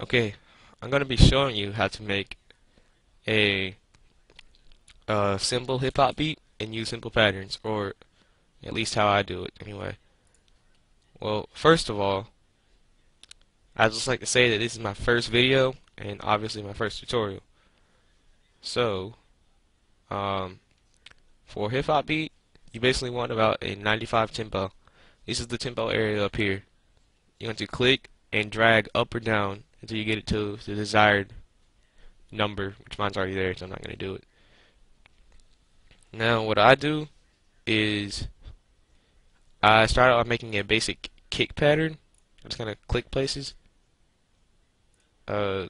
Okay, I'm gonna be showing you how to make a simple hip hop beat and use simple patterns, or at least how I do it anyway. Well, first of all, I'd just like to say that this is my first video and obviously my first tutorial. So, um, for hip hop beat, you basically want about a 95 tempo. This is the tempo area up here. You want to click and drag up or down until you get it to the desired number, which mine's already there, so I'm not gonna do it. Now, what I do is I started off making a basic kick pattern. I'm just gonna click places uh,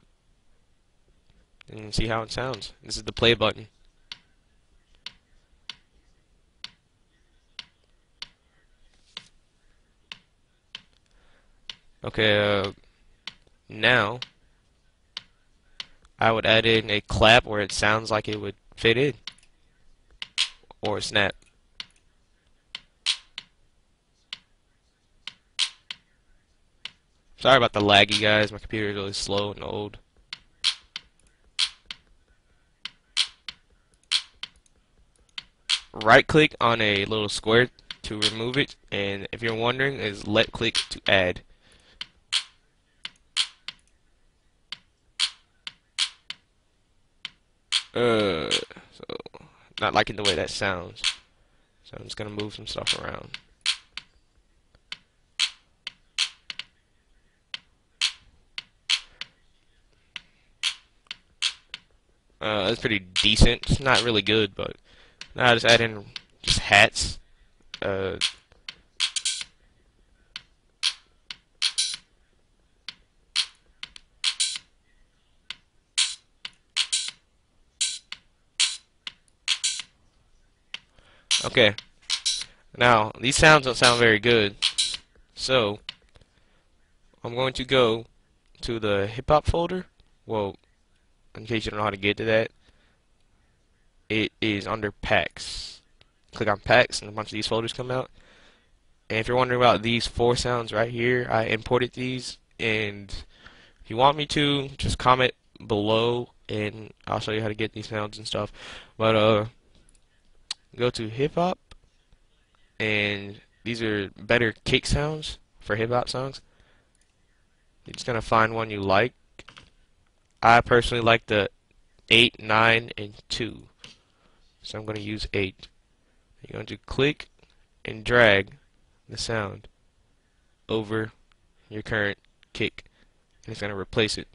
and see how it sounds. This is the play button. Okay, now I would add in a clap where it sounds like it would fit in, or a snap. Sorry about the laggy, guys. My computer is really slow and old. Right click on a little square to remove it, and if you're wondering, is left click to add. So not liking the way that sounds. So I'm just gonna move some stuff around. That's pretty decent. It's not really good, but now I just add in just hats. Uh, okay. Now these sounds don't sound very good, so I'm going to go to the hip hop folder. Well, in case you don't know how to get to that, it is under packs. Click on packs, and a bunch of these folders come out. And if you're wondering about these four sounds right here, I imported these, and if you want me to, just comment below and I'll show you how to get these sounds and stuff. But go to hip hop, and these are better kick sounds for hip hop songs. You're just gonna find one you like. I personally like the 8, 9, and 2, so I'm gonna use 8. You're going to click and drag the sound over your current kick, and it's gonna replace it,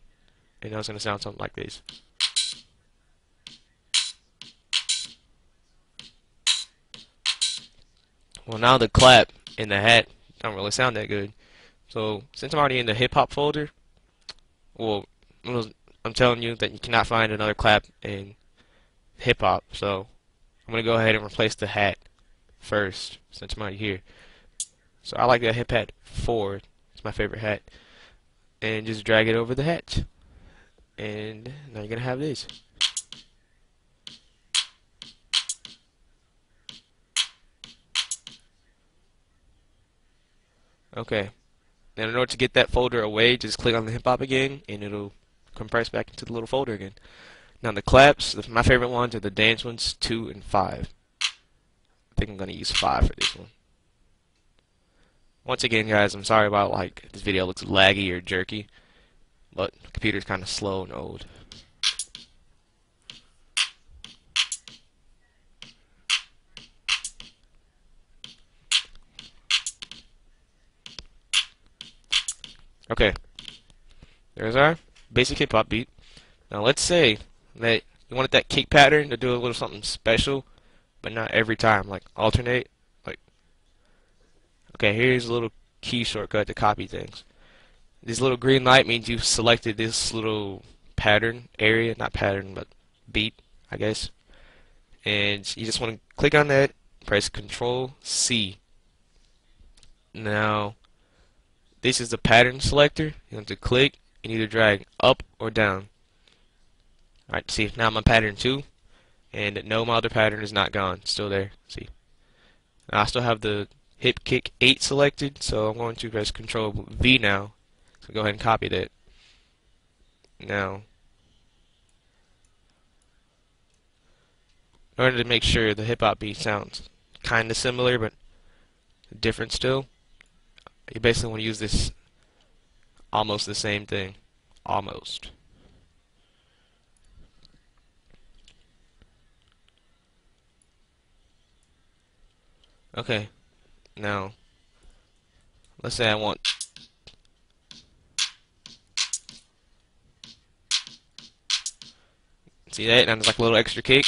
and now it's gonna sound something like this. Well, now the clap and the hat don't really sound that good. So since I'm already in the hip hop folder, well, I'm telling you that you cannot find another clap in hip hop. So I'm gonna go ahead and replace the hat first since I'm already here. So I like the hip hat 4. It's my favorite hat, and just drag it over the hat, and now you're gonna have this. Okay. Now in order to get that folder away, just click on the hip hop again, and it'll compress back into the little folder again. Now the claps, my favorite ones are the dance ones, 2 and 5. I think I'm gonna use 5 for this one. Once again, guys, I'm sorry about like this video looks laggy or jerky, but the computer's kind of slow and old. Okay, there's our basic hip hop beat. Now let's say that you wanted that kick pattern to do a little something special, but not every time, like alternate. Like, okay, here's a little key shortcut to copy things. This little green light means you've selected this little pattern area, not pattern, but beat, I guess. And you just want to click on that, press Control C. Now, this is the pattern selector. You have to click and either drag up or down. Alright, see, now my pattern 2, and no, my other pattern is not gone, it's still there. See, now I still have the hip kick 8 selected, so I'm going to press Control V now. So go ahead and copy that. Now, in order to make sure the hip hop beat sounds kind of similar but different still, you basically want to use this almost the same thing. Almost. Okay, now, let's say I want. See that? Now there's like a little extra kick.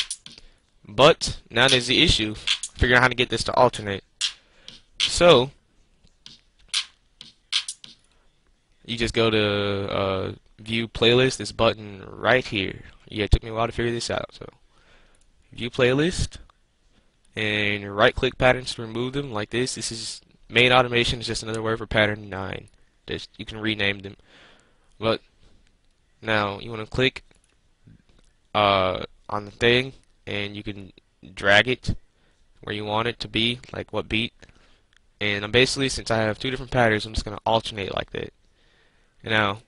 But, now there's the issue. Figure out how to get this to alternate. So, you just go to view playlist, this button right here. Yeah, it took me a while to figure this out. So, view playlist, and right click patterns to remove them like this. This is main automation is just another word for pattern 9. You can rename them. But now you want to click on the thing, and you can drag it where you want it to be, like what beat. And I'm basically, since I have two different patterns, I'm just gonna alternate like that. And now,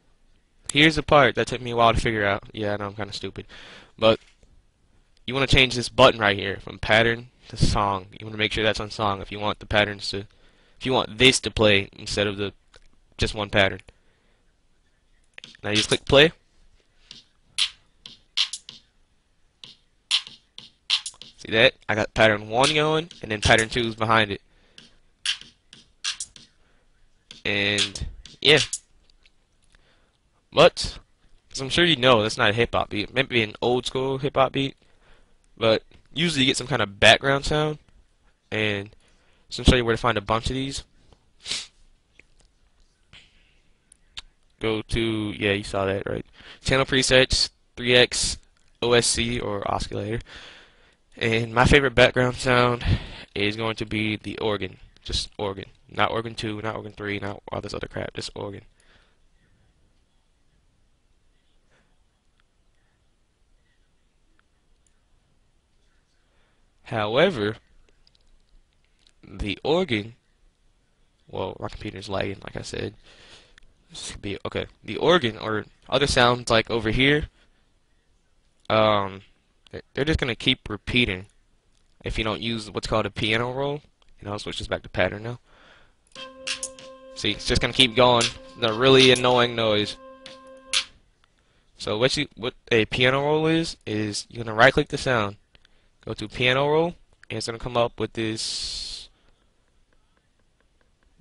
here's the part that took me a while to figure out. Yeah, I know I'm kind of stupid, but you want to change this button right here from pattern to song. You want to make sure that's on song if you want the patterns to, if you want this to play instead of the just one pattern. Now you just click play. See that? I got pattern 1 going, and then pattern 2 is behind it. And yeah, but as I'm sure you know, that's not a hip hop beat. Maybe an old school hip hop beat, but usually you get some kind of background sound. And so I'm show you where to find a bunch of these. Go to, yeah, you saw that, right? Channel presets, 3x, OSC, or oscillator. And my favorite background sound is going to be the organ. Just organ. Not organ 2, not organ 3, not all this other crap, just organ. However, the organ, well, my computer's lagging, like I said. This could be, okay. The organ, or other sounds like over here, um, they're just going to keep repeating if you don't use what's called a piano roll. You know, I'll switch this back to pattern now. See, it's just going to keep going. The really annoying noise. So what a piano roll is you're going to right click the sound, go to piano roll, and it's going to come up with this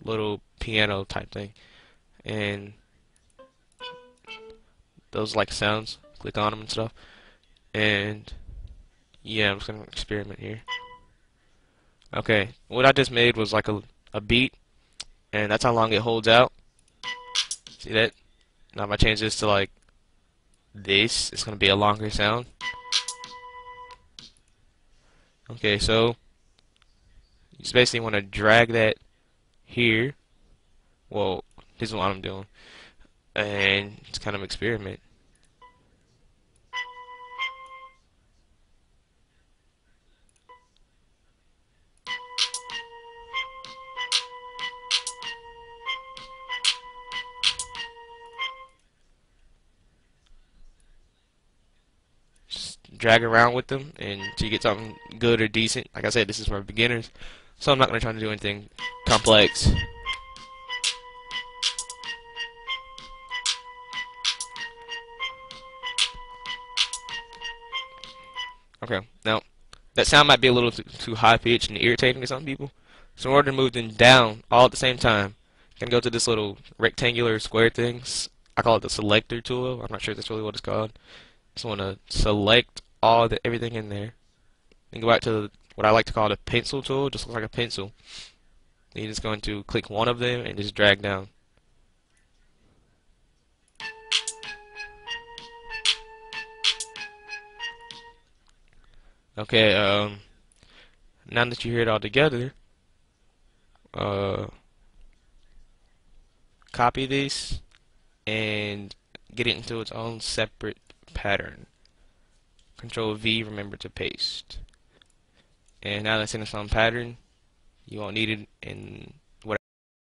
little piano type thing. And those like sounds, click on them and stuff. And yeah, I'm just going to experiment here. Okay, what I just made was like a beat, and that's how long it holds out. See that? Now if I change this to like this, it's going to be a longer sound. Okay, so you just basically want to drag that here. Well, this is what I'm doing, and it's kind of experiment. Just drag around with them until you get something good or decent. Like I said, this is for beginners, so I'm not going to try to do anything complex. Okay, now that sound might be a little too high pitched and irritating to some people. So in order to move them down all at the same time, you can go to this little rectangular square things. I call it the selector tool. I'm not sure that's really what it's called. Just want to select everything in there. Then go back to what I like to call the pencil tool. Just looks like a pencil. Then you're just going to click one of them and just drag down. Okay, now that you hear it all together, copy this and get it into its own separate pattern. Control V, remember to paste. And now that's in its own pattern, you won't need it in